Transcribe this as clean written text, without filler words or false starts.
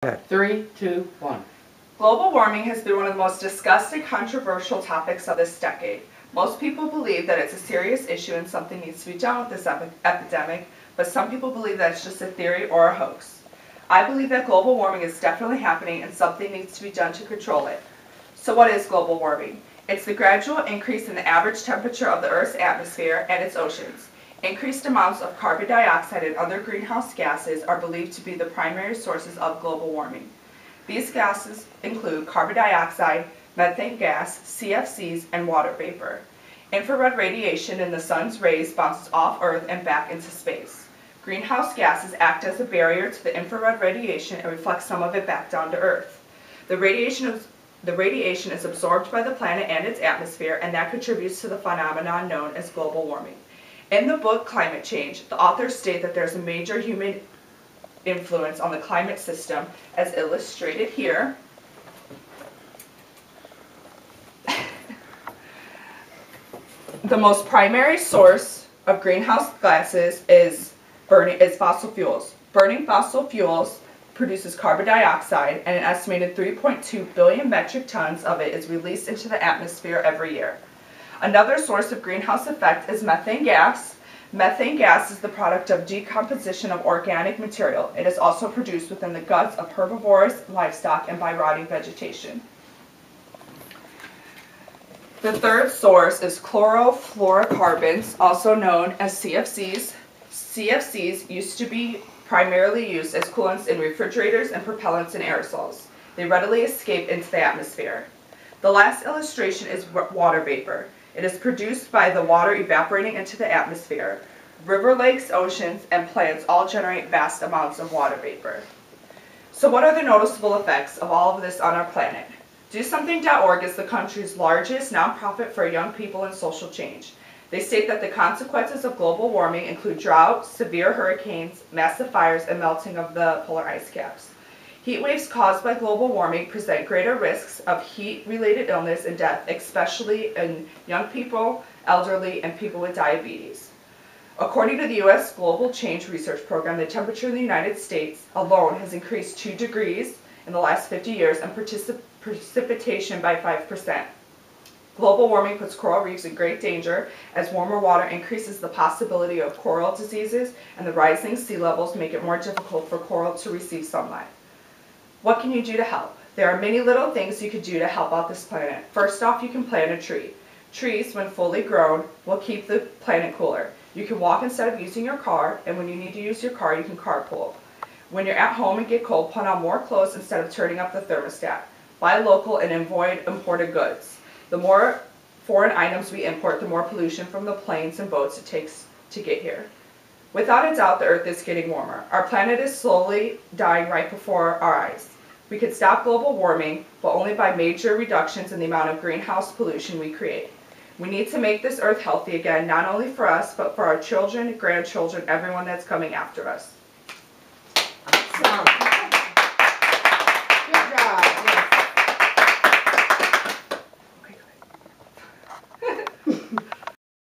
3, 2, 1. Global warming has been one of the most discussed and controversial topics of this decade. Most people believe that it's a serious issue and something needs to be done with this epidemic, but some people believe that it's just a theory or a hoax. I believe that global warming is definitely happening and something needs to be done to control it. So what is global warming? It's the gradual increase in the average temperature of the Earth's atmosphere and its oceans. Increased amounts of carbon dioxide and other greenhouse gases are believed to be the primary sources of global warming. These gases include carbon dioxide, methane gas, CFCs, and water vapor. Infrared radiation in the sun's rays bounces off Earth and back into space. Greenhouse gases act as a barrier to the infrared radiation and reflect some of it back down to Earth. The radiation is absorbed by the planet and its atmosphere, and that contributes to the phenomenon known as global warming. In the book Climate Change, the authors state that there's a major human influence on the climate system, as illustrated here. The most primary source of greenhouse gases is fossil fuels. Burning fossil fuels produces carbon dioxide, and an estimated 3.2 billion metric tons of it is released into the atmosphere every year. Another source of greenhouse effect is methane gas. Methane gas is the product of decomposition of organic material. It is also produced within the guts of herbivorous livestock and by rotting vegetation. The third source is chlorofluorocarbons, also known as CFCs. CFCs used to be primarily used as coolants in refrigerators and propellants in aerosols. They readily escape into the atmosphere. The last illustration is water vapor. It is produced by the water evaporating into the atmosphere. River, lakes, oceans, and plants all generate vast amounts of water vapor. So what are the noticeable effects of all of this on our planet? DoSomething.org is the country's largest nonprofit for young people and social change. They state that the consequences of global warming include drought, severe hurricanes, massive fires, and melting of the polar ice caps. Heat waves caused by global warming present greater risks of heat-related illness and death, especially in young people, elderly, and people with diabetes. According to the U.S. Global Change Research Program, the temperature in the United States alone has increased 2 degrees in the last 50 years and precipitation by 5%. Global warming puts coral reefs in great danger as warmer water increases the possibility of coral diseases, and the rising sea levels make it more difficult for coral to receive sunlight. What can you do to help? There are many little things you could do to help out this planet. First off, you can plant a tree. Trees, when fully grown, will keep the planet cooler. You can walk instead of using your car, and when you need to use your car, you can carpool. When you're at home and get cold, put on more clothes instead of turning up the thermostat. Buy local and avoid imported goods. The more foreign items we import, the more pollution from the planes and boats it takes to get here. Without a doubt, the Earth is getting warmer. Our planet is slowly dying right before our eyes. We could stop global warming, but only by major reductions in the amount of greenhouse pollution we create. We need to make this Earth healthy again, not only for us, but for our children, grandchildren, everyone that's coming after us. Awesome.